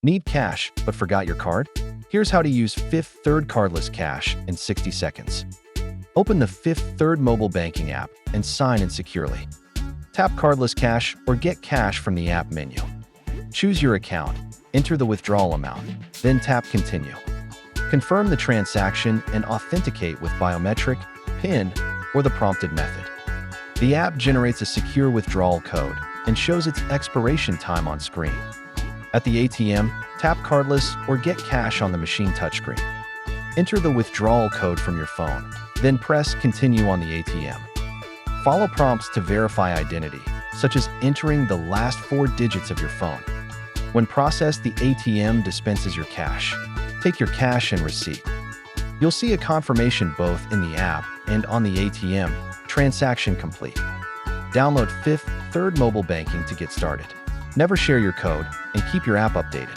Need cash but forgot your card? Here's how to use Fifth Third Cardless Cash in 60 seconds. Open the Fifth Third mobile banking app and sign in securely. Tap Cardless Cash or Get Cash from the app menu. Choose your account, enter the withdrawal amount, then tap Continue. Confirm the transaction and authenticate with biometric, PIN, or the prompted method. The app generates a secure withdrawal code and shows its expiration time on screen. At the ATM, tap Cardless or Get Cash on the machine touchscreen. Enter the withdrawal code from your phone, then press Continue on the ATM. Follow prompts to verify identity, such as entering the last 4 digits of your phone. When processed, the ATM dispenses your cash. Take your cash and receipt. You'll see a confirmation both in the app and on the ATM, transaction complete. Download Fifth Third mobile banking to get started. Never share your code and keep your app updated.